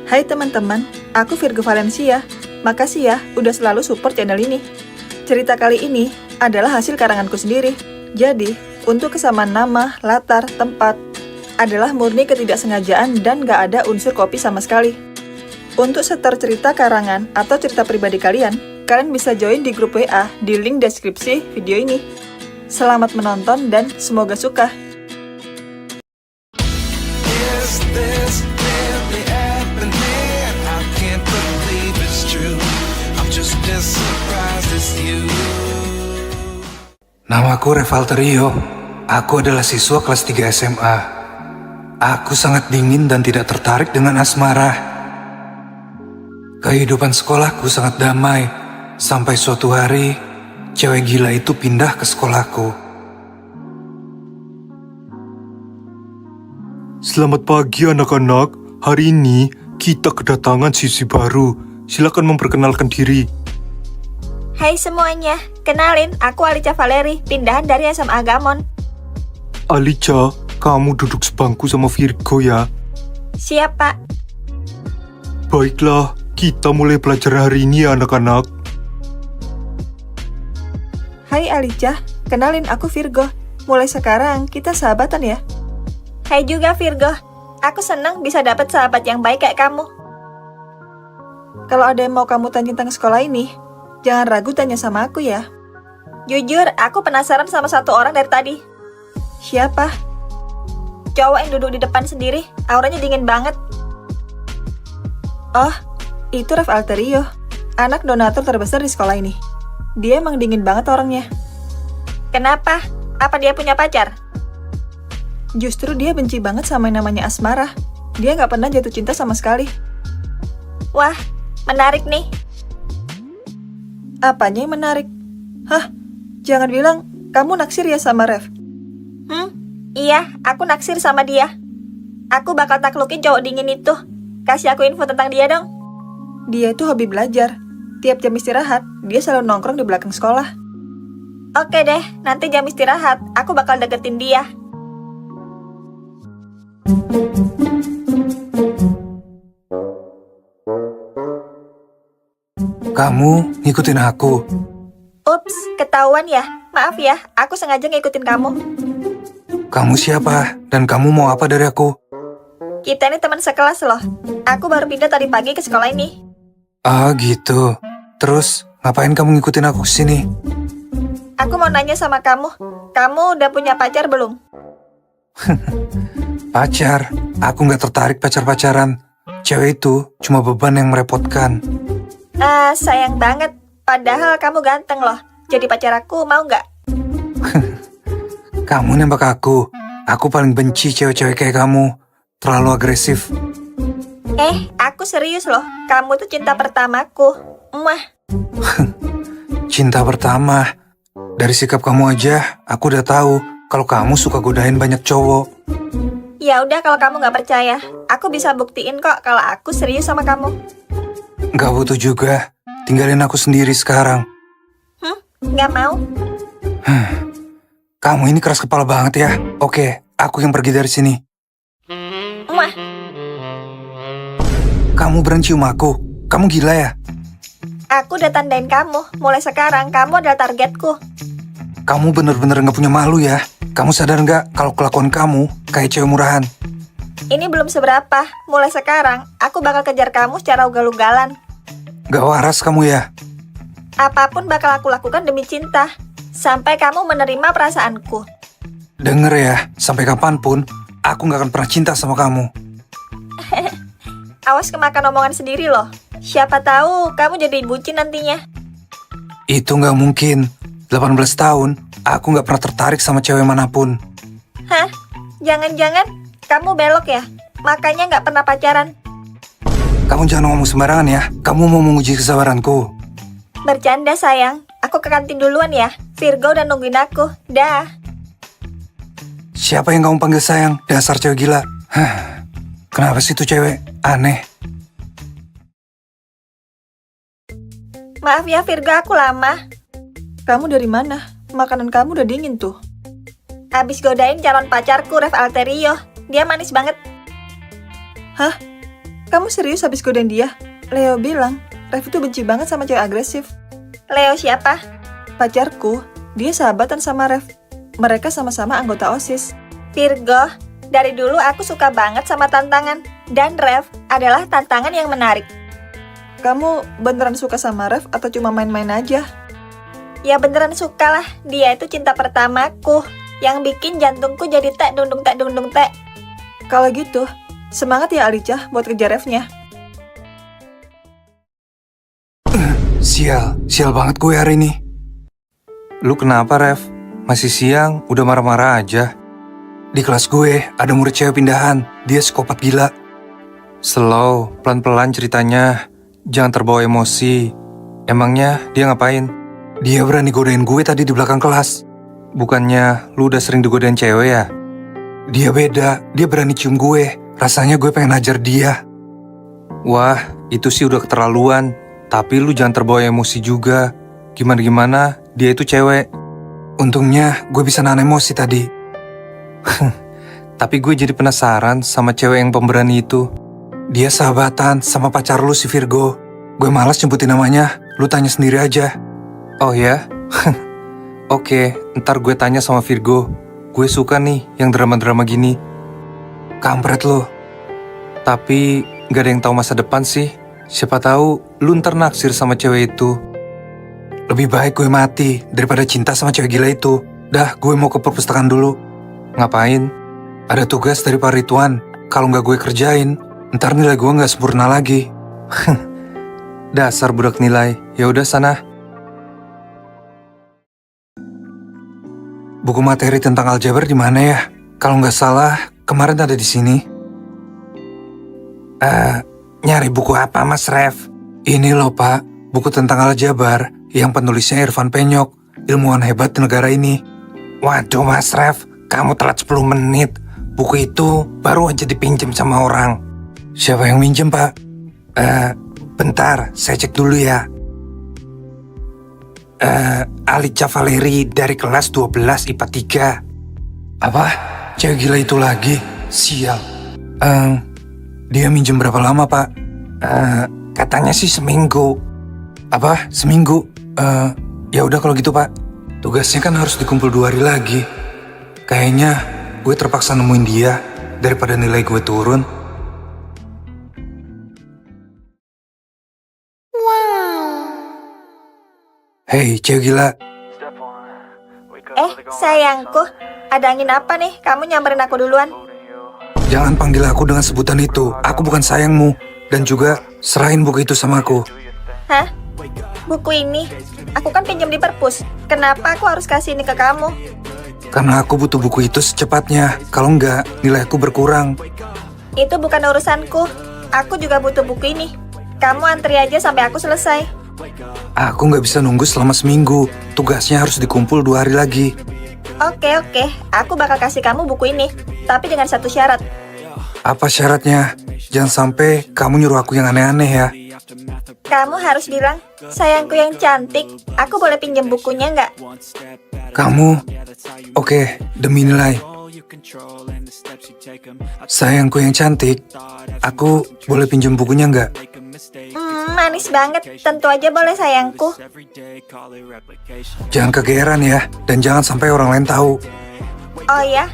Hai teman-teman, aku Virgo Valencia. Makasih ya udah selalu support channel ini. Cerita kali ini adalah hasil karanganku sendiri. Jadi, untuk kesamaan nama, latar, tempat adalah murni ketidaksengajaan dan gak ada unsur copy sama sekali. Untuk setor cerita karangan atau cerita pribadi kalian bisa join di grup WA di link deskripsi video ini. Selamat menonton dan semoga suka. Namaku Revalterio. Aku adalah siswa kelas 3 SMA. Aku sangat dingin dan tidak tertarik dengan asmara. Kehidupan sekolahku sangat damai, sampai suatu hari, cewek gila itu pindah ke sekolahku. Selamat pagi anak-anak. Hari ini kita kedatangan siswi baru. Silakan memperkenalkan diri. Hai semuanya, kenalin aku Alicia Valeri, pindahan dari SMA Agamon. Alicia, kamu duduk sebangku sama Virgo ya. Siap Pak. Baiklah, kita mulai belajar hari ini ya anak-anak. Hai Alicia, kenalin aku Virgo. Mulai sekarang kita sahabatan ya. Hai juga Virgo, aku senang bisa dapat sahabat yang baik kayak kamu. Kalau ada yang mau kamu tanya tentang sekolah ini, jangan ragu tanya sama aku ya. Jujur, aku penasaran sama satu orang dari tadi. Siapa? Cowok yang duduk di depan sendiri, auranya dingin banget. Oh, itu Revalterio, anak donatur terbesar di sekolah ini. Dia emang dingin banget orangnya. Kenapa? Apa dia punya pacar? Justru dia benci banget sama yang namanya asmara. Dia nggak pernah jatuh cinta sama sekali. Wah, menarik nih. Apanya yang menarik? Hah? Jangan bilang kamu naksir ya sama Rev. Iya, aku naksir sama dia. Aku bakal taklukin cowok dingin itu. Kasih aku info tentang dia dong. Dia itu hobi belajar. Tiap jam istirahat, dia selalu nongkrong di belakang sekolah. Oke deh, nanti jam istirahat, aku bakal deketin dia. Kamu ngikutin aku. Ups, ketahuan ya. Maaf ya, aku sengaja ngikutin kamu. Kamu siapa? Dan kamu mau apa dari aku? Kita ini teman sekelas loh. Aku baru pindah tadi pagi ke sekolah ini. Ah gitu. Terus ngapain kamu ngikutin aku kesini? Aku mau nanya sama kamu. Kamu udah punya pacar belum? Pacar? Aku gak tertarik pacar-pacaran. Cewek itu cuma beban yang merepotkan. Sayang banget. Padahal kamu ganteng loh. Jadi pacar aku mau nggak? Kamu nembak aku. Aku paling benci cewek-cewek kayak kamu. Terlalu agresif. Aku serius loh. Kamu tuh cinta pertamaku. Mwah. Cinta pertama. Dari sikap kamu aja, aku udah tahu kalau kamu suka godain banyak cowok. Ya udah kalau kamu nggak percaya, aku bisa buktiin kok kalau aku serius sama kamu. Gak butuh juga. Tinggalin aku sendiri sekarang. Nggak mau? Kamu ini keras kepala banget ya. Oke, aku yang pergi dari sini. Mwah. Kamu berani cium aku? Kamu gila ya? Aku udah tandain kamu. Mulai sekarang kamu adalah targetku. Kamu bener-bener gak punya malu ya? Kamu sadar gak kalau kelakuan kamu kayak cewek murahan? Ini belum seberapa. Mulai sekarang, aku bakal kejar kamu secara ugal-ugalan. Gak waras kamu ya? Apapun bakal aku lakukan demi cinta. Sampai kamu menerima perasaanku. Denger ya, sampai kapanpun, aku gak akan pernah cinta sama kamu. Awas kemakan omongan sendiri loh. Siapa tahu kamu jadi bucin nantinya. Itu gak mungkin. 18 tahun, aku gak pernah tertarik sama cewek manapun. Hah? Jangan-jangan kamu belok ya? Makanya gak pernah pacaran. Kamu jangan ngomong sembarangan ya. Kamu mau menguji kesabaranku. Bercanda sayang. Aku ke kantin duluan ya. Virgo udah nungguin aku. Dah. Siapa yang kamu panggil sayang? Dasar cewek gila. Kenapa sih tuh cewek? Aneh. Maaf ya Virgo, aku lama. Kamu dari mana? Makanan kamu udah dingin tuh. Abis godain calon pacarku Revalterio. Dia manis banget. Hah? Kamu serius habis godain dia? Leo bilang, Rev itu benci banget sama cewek agresif. Leo siapa? Pacarku, dia sahabatan sama Rev. Mereka sama-sama anggota OSIS. Virgo. Dari dulu aku suka banget sama tantangan. Dan Rev adalah tantangan yang menarik. Kamu beneran suka sama Rev atau cuma main-main aja? Ya beneran suka lah. Dia itu cinta pertamaku. Yang bikin jantungku jadi tek dung dung tek dung dung tek. Kalau gitu, semangat ya Alicia buat kejar Revnya. Sial banget gue hari ini. Lu kenapa, Rev? Masih siang, udah marah-marah aja. Di kelas gue, ada murid cewek pindahan. Dia psikopat gila. Slow, pelan-pelan ceritanya. Jangan terbawa emosi. Emangnya dia ngapain? Dia berani godain gue tadi di belakang kelas. Bukannya lu udah sering digodain cewek ya? Dia beda, dia berani cium gue. Rasanya gue pengen hajar dia. Wah, itu sih udah keterlaluan. Tapi lu jangan terbawa emosi juga. Gimana-gimana, dia itu cewek. Untungnya gue bisa nahan emosi tadi. Tapi gue jadi penasaran sama cewek yang pemberani itu. Dia sahabatan sama pacar lu si Virgo. Gue malas nyebutin namanya, lu tanya sendiri aja. Oh ya? Oke, ntar gue tanya sama Virgo. Gue suka nih yang drama-drama gini. Kampret lo. Tapi gak ada yang tahu masa depan sih. Siapa tahu lu ntar naksir sama cewek itu. Lebih baik gue mati daripada cinta sama cewek gila itu. Dah, gue mau ke perpustakaan dulu. Ngapain? Ada tugas dari Pak Ridwan. Kalau nggak gue kerjain, ntar nilai gue nggak sempurna lagi. Dasar budak nilai. Ya udah sana. Buku materi tentang aljabar di mana ya? Kalau nggak salah, kemarin ada di sini. Nyari buku apa, Mas Rev? Ini loh, Pak. Buku tentang aljabar yang penulisnya Irfan Penyok, ilmuwan hebat di negara ini. Waduh, Mas Rev, kamu telat 10 menit. Buku itu baru aja dipinjam sama orang. Siapa yang minjem, Pak? Bentar, saya cek dulu ya. Alicia Valeri dari kelas 12 IPA 3. Apa? Cewek gila itu lagi? Sial. Dia minjem berapa lama, Pak? Katanya sih seminggu. Apa? Seminggu? Ya udah kalau gitu, Pak. Tugasnya kan harus dikumpul 2 hari lagi. Kayaknya gue terpaksa nemuin dia daripada nilai gue turun. Hei, cewek gila. Sayangku, ada angin apa nih? Kamu nyamperin aku duluan. Jangan panggil aku dengan sebutan itu. Aku bukan sayangmu. Dan juga serahin buku itu sama aku. Hah? Buku ini? Aku kan pinjam di perpus. Kenapa aku harus kasih ini ke kamu? Karena aku butuh buku itu secepatnya. Kalau enggak, nilai aku berkurang. Itu bukan urusanku. Aku juga butuh buku ini. Kamu antri aja sampai aku selesai. Aku nggak bisa nunggu selama seminggu. Tugasnya harus dikumpul 2 hari lagi. Oke. Aku bakal kasih kamu buku ini. Tapi dengan satu syarat. Apa syaratnya? Jangan sampai kamu nyuruh aku yang aneh-aneh ya. Kamu harus bilang, sayangku yang cantik, aku boleh pinjam bukunya nggak? Kamu? Oke, demi nilai. Sayangku yang cantik, aku boleh pinjam bukunya nggak? Manis banget. Tentu aja boleh sayangku. Jangan kegeeran ya, dan jangan sampai orang lain tahu. Oh ya?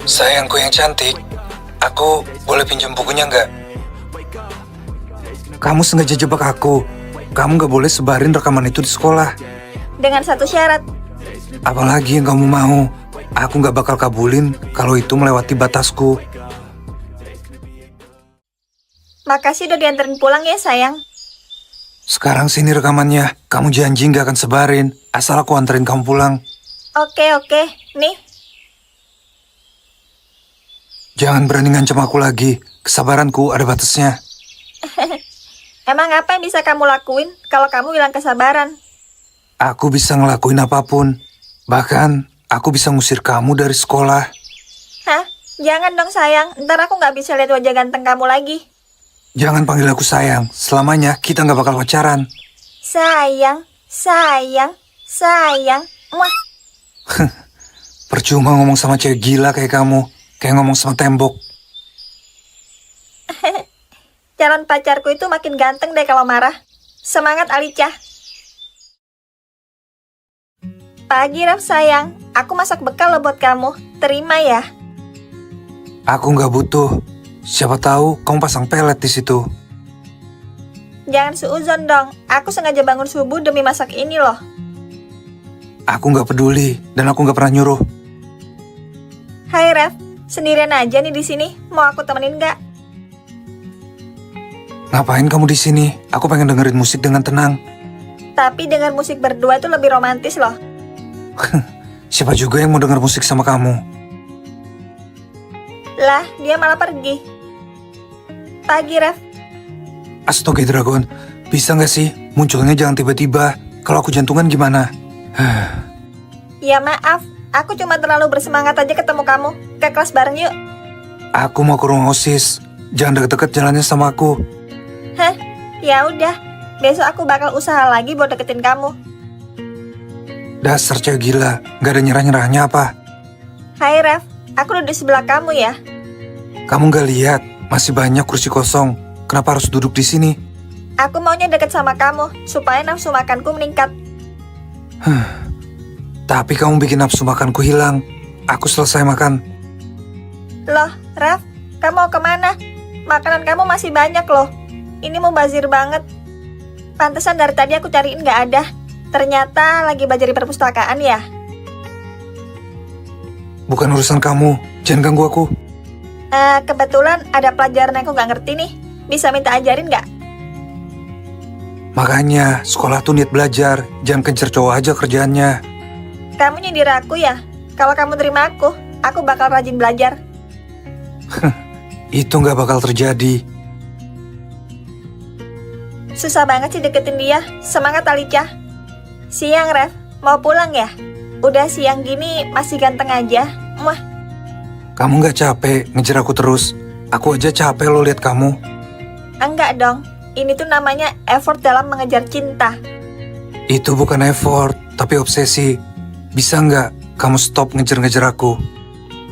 Sayangku yang cantik, aku boleh pinjam bukunya nggak? Kamu sengaja jebak aku. Kamu nggak boleh sebarin rekaman itu di sekolah. Dengan satu syarat. Apalagi yang kamu mau. Aku nggak bakal kabulin kalau itu melewati batasku. Makasih udah dianterin pulang ya sayang. Sekarang sini rekamannya. Kamu janji nggak akan sebarin. Asal aku anterin kamu pulang. Oke. Nih. Jangan berani ngancam aku lagi. Kesabaranku ada batasnya. Emang apa yang bisa kamu lakuin kalau kamu bilang kesabaran? Aku bisa ngelakuin apapun. Bahkan aku bisa ngusir kamu dari sekolah. Hah? Jangan dong sayang. Ntar aku nggak bisa lihat wajah ganteng kamu lagi. Jangan panggil aku sayang. Selamanya kita nggak bakal pacaran. Sayang. Muah. Percuma ngomong sama cewek gila kayak kamu. Kayak ngomong sama tembok. Calon pacarku itu makin ganteng deh kalau marah. Semangat Alicia. Pagi Raf sayang, aku masak bekal loh buat kamu. Terima ya. Aku nggak butuh. Siapa tahu kamu pasang pelet di situ. Jangan seuzon dong, aku sengaja bangun subuh demi masak ini loh. Aku nggak peduli dan aku nggak pernah nyuruh. Hai Raf, sendirian aja nih di sini. Mau aku temenin nggak? Ngapain kamu di sini? Aku pengen dengerin musik dengan tenang. Tapi dengar musik berdua itu lebih romantis loh. Siapa juga yang mau denger musik sama kamu? Lah, dia malah pergi. Pagi Raf. Astaga Dragon, bisa nggak sih munculnya jangan tiba-tiba? Kalau aku jantungan gimana? Ya maaf, aku cuma terlalu bersemangat aja ketemu kamu. Ke kelas bareng yuk. Aku mau ke ruang OSIS. Jangan deket-deket jalannya sama aku. Hah? Ya udah. Besok aku bakal usaha lagi buat deketin kamu. Dasar cewek gila, nggak ada nyerah-nyerahnya apa? Hai Raf, aku duduk di sebelah kamu ya. Kamu nggak lihat, masih banyak kursi kosong. Kenapa harus duduk di sini? Aku maunya deket sama kamu, supaya nafsu makanku meningkat. Tapi kamu bikin nafsu makanku hilang. Aku selesai makan. Loh, Raf, kamu mau kemana? Makanan kamu masih banyak loh. Ini mubazir banget. Pantesan dari tadi aku cariin nggak ada. Ternyata lagi belajar di perpustakaan ya. Bukan urusan kamu, jangan ganggu aku. Kebetulan ada pelajaran yang aku nggak ngerti nih. Bisa minta ajarin nggak? Makanya, sekolah tuh niat belajar. Jangan kencer cowok aja kerjaannya. Kamu nyindir aku ya? Kalau kamu terima aku bakal rajin belajar. Itu nggak bakal terjadi. Susah banget sih deketin dia. Semangat Alicia. Siang Ref, mau pulang ya? Udah siang gini masih ganteng aja. Muah. Kamu nggak capek ngejar aku terus? Aku aja capek lo lihat kamu. Enggak dong. Ini tuh namanya effort dalam mengejar cinta. Itu bukan effort, tapi obsesi. Bisa nggak kamu stop ngejar-ngejar aku?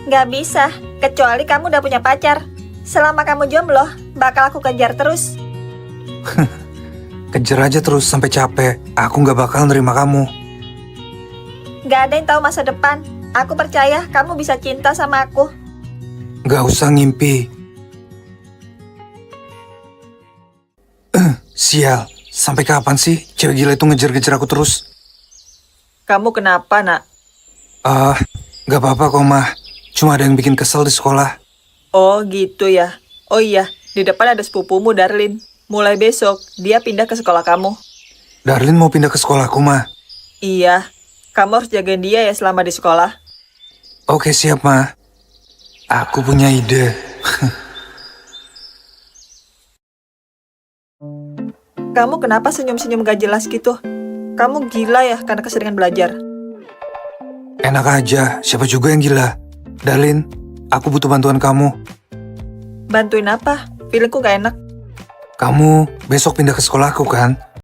Nggak bisa, kecuali kamu udah punya pacar. Selama kamu jomblo, bakal aku kejar terus. Kejar aja terus sampai capek. Aku nggak bakal nerima kamu. Nggak ada yang tahu masa depan. Aku percaya kamu bisa cinta sama aku. Nggak usah ngimpi. Sial, sampai kapan sih cewek gila itu ngejar-ngejar aku terus? Kamu kenapa, nak? Nggak apa-apa kok, Mah. Cuma ada yang bikin kesel di sekolah. Oh, gitu ya. Oh iya, di depan ada sepupumu, Darlin. Mulai besok, dia pindah ke sekolah kamu. Darlin mau pindah ke sekolahku, Mah. Iya, kamu harus jagain dia ya selama di sekolah. Oke, siap, Mah. Aku punya ide. Kamu kenapa senyum-senyum gak jelas gitu? Kamu gila ya karena keseringan belajar. Enak aja, siapa juga yang gila? Darlin, aku butuh bantuan kamu. Bantuin apa? Feelingku gak enak. Kamu besok pindah ke sekolahku kan?